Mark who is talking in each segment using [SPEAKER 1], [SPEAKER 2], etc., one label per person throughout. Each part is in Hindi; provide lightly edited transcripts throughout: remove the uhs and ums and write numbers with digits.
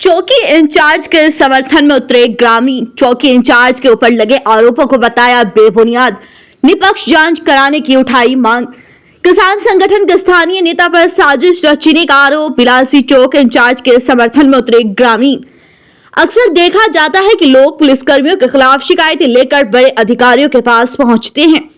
[SPEAKER 1] चौकी इंचार्ज के समर्थन में उतरे ग्रामीण। चौकी इंचार्ज के ऊपर लगे आरोपों को बताया बेबुनियाद। निष्पक्ष जांच कराने की उठाई मांग। किसान संगठन के स्थानीय नेता पर साजिश रचने का आरोप। बिलासी चौक इंचार्ज के समर्थन में उतरे ग्रामीण। अक्सर देखा जाता है कि लोग पुलिसकर्मियों के खिलाफ शिकायतें लेकर बड़े अधिकारियों के पास पहुंचते हैं,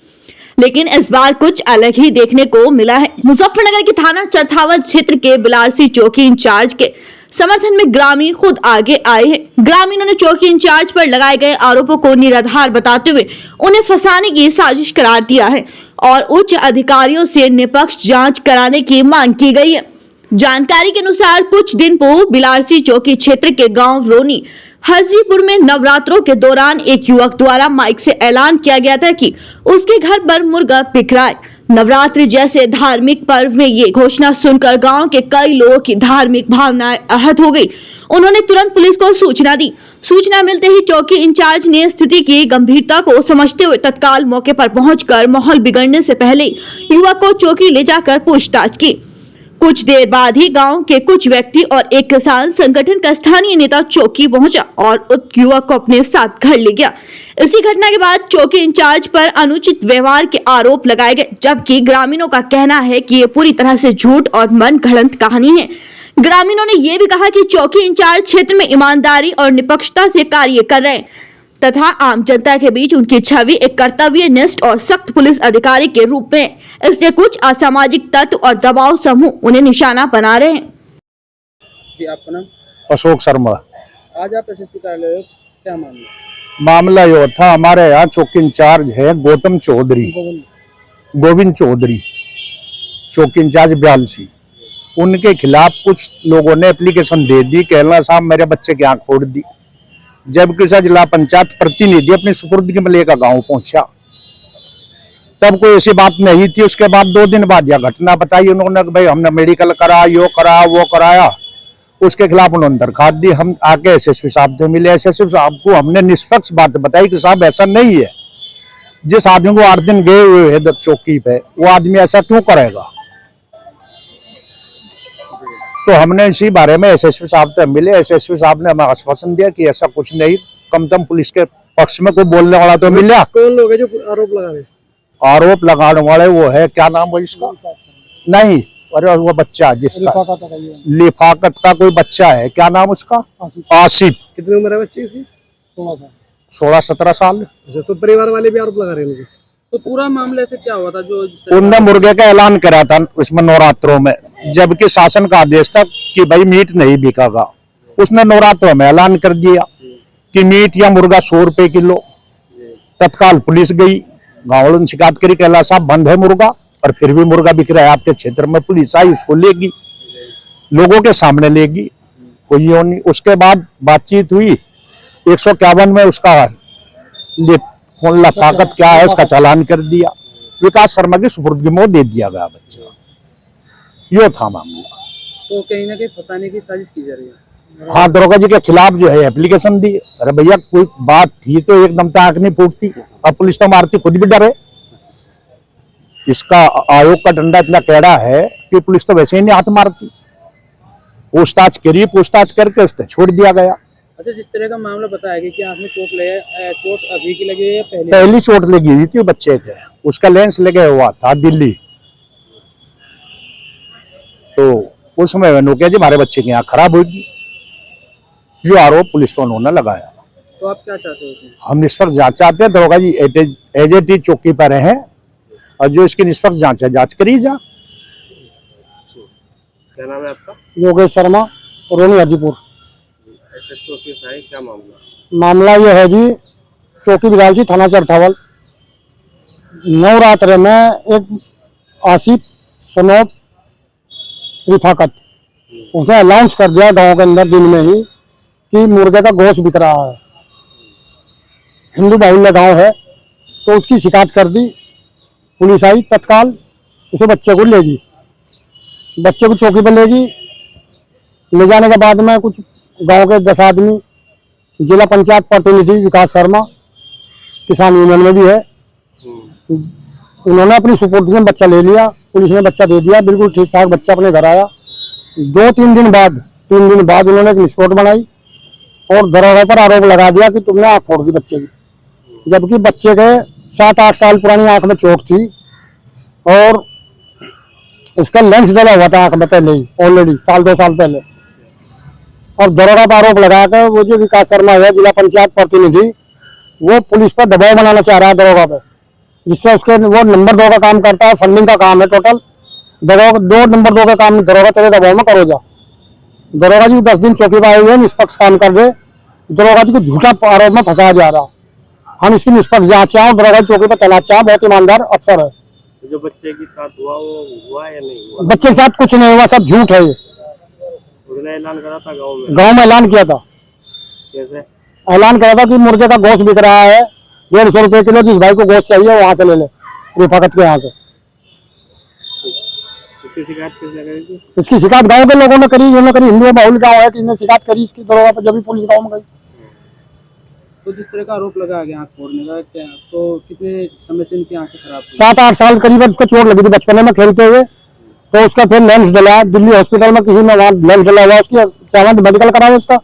[SPEAKER 1] लेकिन इस बार कुछ अलग ही देखने को मिला है। मुजफ्फरनगर के थाना चरथावल क्षेत्र के बिलासी चौकी इंचार्ज के समर्थन में ग्रामीण खुद आगे आए हैं। ग्रामीणों ने चौकी इंचार्ज पर लगाए गए आरोपों को निराधार बताते हुए उन्हें फंसाने की साजिश करार दिया है और उच्च अधिकारियों से निष्पक्ष जांच कराने की मांग की गई है। जानकारी के अनुसार कुछ दिन पूर्व बिलासी चौकी क्षेत्र के गांव रोनी हरजीपुर में नवरात्रों के दौरान एक युवक द्वारा माइक से ऐलान किया गया था कि उसके घर पर मुर्गा बिक रहा है। नवरात्रि जैसे धार्मिक पर्व में ये घोषणा सुनकर गांव के कई लोगों की धार्मिक भावनाएं आहत हो गई। उन्होंने तुरंत पुलिस को सूचना दी। सूचना मिलते ही चौकी इंचार्ज ने स्थिति की गंभीरता को समझते हुए तत्काल मौके पर पहुंचकर माहौल बिगड़ने से पहले युवक को चौकी ले जाकर पूछताछ की। कुछ देर बाद ही गांव के कुछ व्यक्ति और एक किसान संगठन का स्थानीय नेता चौकी पहुंचा और उक्त युवक को अपने साथ घर ले गया। इसी घटना के बाद चौकी इंचार्ज पर अनुचित व्यवहार के आरोप लगाए गए, जबकि ग्रामीणों का कहना है कि ये पूरी तरह से झूठ और मन गढ़ंत कहानी है। ग्रामीणों ने यह भी कहा कि चौकी इंचार्ज क्षेत्र में ईमानदारी और निष्पक्षता से कार्य कर रहे हैं तथा आम जनता के बीच उनकी छवि एक कर्तव्यनिष्ठ और सख्त पुलिस अधिकारी के रूप में, इससे कुछ असामाजिक तत्व और दबाव समूह उन्हें निशाना बना रहे हैं।
[SPEAKER 2] जी, आपका नाम?
[SPEAKER 3] अशोक शर्मा।
[SPEAKER 2] आज आप एसएसपी कार्यालय, क्या
[SPEAKER 3] मामला ये था, हमारे यहाँ चौकी इंचार्ज है गोविंद चौधरी, चौकी इंचार्ज बिलासी। उनके खिलाफ कुछ लोगों ने एप्लीकेशन दे दी, कहना साहब मेरे बच्चे की आंख फोड़ दी। जबकि जिला पंचायत प्रतिनिधि अपनी सुपुर्दगी में लेकर गाँव पहुंचा, तब कोई ऐसी बात नहीं थी। उसके बाद 2 दिन बाद यह घटना बताई उन्होंने, भाई हमने मेडिकल करा, यो करा, वो कराया। उसके खिलाफ उन्होंने दरखास्त दी। हम आके एसएसपी साहब से मिले। एसएसपी साहब को हमने निष्पक्ष बात बताई कि साहब ऐसा नहीं है, जिस आदमी को 8 दिन गए हुए है चौकी पे, वो आदमी ऐसा क्यों करेगा। तो हमने इसी बारे में एसएसपी साहब से मिले। एसएसपी साहब ने हमें आश्वासन दिया कि ऐसा कुछ नहीं, कम से कम पुलिस के पक्ष में कोई बोलने वाला तो मिला।
[SPEAKER 2] कौन लोग है जो आरोप लगा रहे?
[SPEAKER 3] आरोप लगाने वाले वो है, क्या नाम है इसका? नहीं, अरे वो बच्चा जिसका लिफाकत का कोई बच्चा है, क्या नाम उसका? आसिफ।
[SPEAKER 2] कितनी उम्र है बच्चे की?
[SPEAKER 3] 16-17 साल।
[SPEAKER 2] अच्छा, तो परिवार वाले भी आरोप लगा रहे हैं। तो पूरा मामले से क्या हुआ था जो
[SPEAKER 3] उनने मुर्गे का ऐलान करा था उसमें नवरात्रों में, जबकि शासन का आदेश था कि भाई मीट नहीं बिकेगा। उसने नवरात्रों में ऐलान कर दिया कि मीट या मुर्गा 100 रुपए किलो। तत्काल पुलिस गई, गाँव वालों ने शिकायत करी, कहला साहब बंद है मुर्गा, और फिर भी मुर्गा बिक रहा है आपके क्षेत्र में। पुलिस आई, उसको लेगी, लोगों के सामने लेगी, कोई यो नहीं। उसके बाद बातचीत हुई, 151 में उसका लफाकत क्या है उसका चालान कर दिया। विकास शर्मा की सुपुर्दगी में दे दिया गया बच्चा। यो था मामला।
[SPEAKER 2] तो कहीं ना कहीं फंसाने की साजिश की जा रही है।
[SPEAKER 3] हाँ, दरोगा जी के खिलाफ जो है एप्लीकेशन दी। अरे भैया, कोई बात थी तो एकदम से आंख नहीं फूटती। अब पुलिस तो मारती, खुद भी डरे। इसका आयोग का डंडा इतना टेढ़ा है कि पुलिस तो वैसे ही नहीं हाथ मारती। पूछताछ करी, पूछताछ करके उसने छोड़ दिया गया।
[SPEAKER 2] अच्छा, जिस तरह का मामला बताया गया कि आंख में चोट लगे, चोट अभी की लगी है?
[SPEAKER 3] पहली चोट लगी हुई थी बच्चे के, उसका लेंस लगे हुआ था दिल्ली। तो उसमें मैंने कहा जी हमारे बच्चे की आंख खराब होगी। जो आरोप पुलिस पर उन्होंने लगाया।
[SPEAKER 2] तो आप क्या चाहते हो? हम
[SPEAKER 3] निष्पक्ष जांच चाहते हैं। दरोगा जी एजेटी चौकी पर हैं और जो इसकी निष्पक्ष जांच है, जांच करी जा।
[SPEAKER 2] क्या नाम है आपका?
[SPEAKER 4] योगेश शर्मा, रोनी हरजीपुर।
[SPEAKER 2] क्या
[SPEAKER 4] मामला यह है जी, चौकी बिलासी थाना चरथावल, नवरात्र में एक आसिफ सनोब रिफाकत, उसने अनाउंस कर दिया गांव के अंदर दिन में ही कि मुर्गे का गोश्त बिक रहा है। हिंदू बाहुल्य गांव है, तो उसकी शिकायत कर दी। पुलिस आई, तत्काल उसे बच्चे को ले गई, बच्चे को चौकी पर ले गई। ले जाने के बाद में कुछ गांव के 10 आदमी, जिला पंचायत प्रतिनिधि विकास शर्मा, किसान यूनियन में भी है, उन्होंने अपनी सुपुर्दगी में बच्चा ले लिया। पुलिस ने बच्चा दे दिया, बिल्कुल ठीक ठाक बच्चा अपने घर आया। 2-3 दिन बाद 3 दिन बाद उन्होंने एक रिपोर्ट बनाई और दरोगा पर आरोप लगा दिया कि तुमने आंख फोड़ दी बच्चे की, जबकि बच्चे के 7-8 साल पुरानी आंख में चोट थी और उसका लेंस डला हुआ था आंख में पहले ही, ऑलरेडी 1-2 साल पहले। और दरोगा पर आरोप लगाकर वो जो विकास शर्मा है जिला पंचायत प्रतिनिधि, वो पुलिस पर दबाव बनाना चाह रहा है दरोगा पे, जिससे उसके वो नंबर 2 का काम करता है, फंडिंग का काम है टोटल। दरोगा 2 नंबर 2 का काम दरोगा तेरे दबाव में करो जा। दरोगा जी 10 दिन चौकी पर आए हुए निष्पक्ष काम कर रहे, दरोगा जी को झूठा आरोप में फंसाया जा रहा। हम इसकी निष्पक्ष जांच चाहें, दरोगा चौकी पर तैनात चाहें, बहुत ईमानदार अफसर है।
[SPEAKER 2] जो बच्चे के साथ हुआ वो हुआ या नहीं हुआ?
[SPEAKER 4] बच्चे के साथ कुछ नहीं हुआ, सब झूठ है ये।
[SPEAKER 2] उसने ऐलान करा था
[SPEAKER 4] गाँव में ऐलान किया था,
[SPEAKER 2] कैसे?
[SPEAKER 4] ऐलान करा था कि मुर्गे का गोश्त बिक रहा है 150 रुपए किलो, जिस भाई को गोश्त चाहिए वहां से ले ले, रिफाकत के यहाँ से।
[SPEAKER 2] इसकी शिकायत किसने करी थी?
[SPEAKER 4] इसकी शिकायत गांव के लोगों ने करी, उन्होंने करी, हिंदू बहुल गांव है, किसने शिकायत करी इसकी दरोगा पर, जब भी पुलिस गांव में गई।
[SPEAKER 2] तो जिस तरह का आरोप लगा गया आँख फोड़ने का, क्या तो कितने समय से इनकी आंखें खराब थी?
[SPEAKER 4] 7-8 साल करीब उसको चोट लगी थी बचपन में खेलते हुए, तो उसका फिर लेंस डला, दिल्ली हॉस्पिटल में किसी ने वहाँ लेंस डला हुआ, उसकी चालान मेडिकल कराया उसका।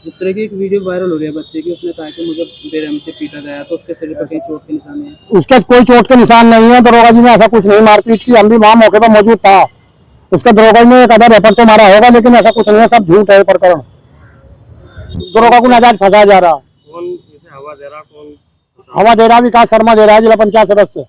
[SPEAKER 2] जिस तरह की एक वीडियो वायरल हो रही है बच्चे की, उसने कहा कि मुझे बेरहमी से पीटा गया, तो उसके शरीर पर कहीं चोट के निशान है?
[SPEAKER 4] उसके कोई चोट के निशान नहीं है, दरोगा जी ने ऐसा कुछ नहीं मारपीट की, हम भी वहाँ मौके पर मौजूद था। उसका दरोगा जी ने एक आधा रेपर तो मारा होगा, लेकिन ऐसा कुछ नहीं है, सब झूठ है प्रकरण। दरोगा को नाजायज फंसाया जा रहा।
[SPEAKER 2] कौन इसे हवा दे रहा? कौन
[SPEAKER 4] हवा दे रहा विकास शर्मा दे रहा है, जिला पंचायत सदस्य।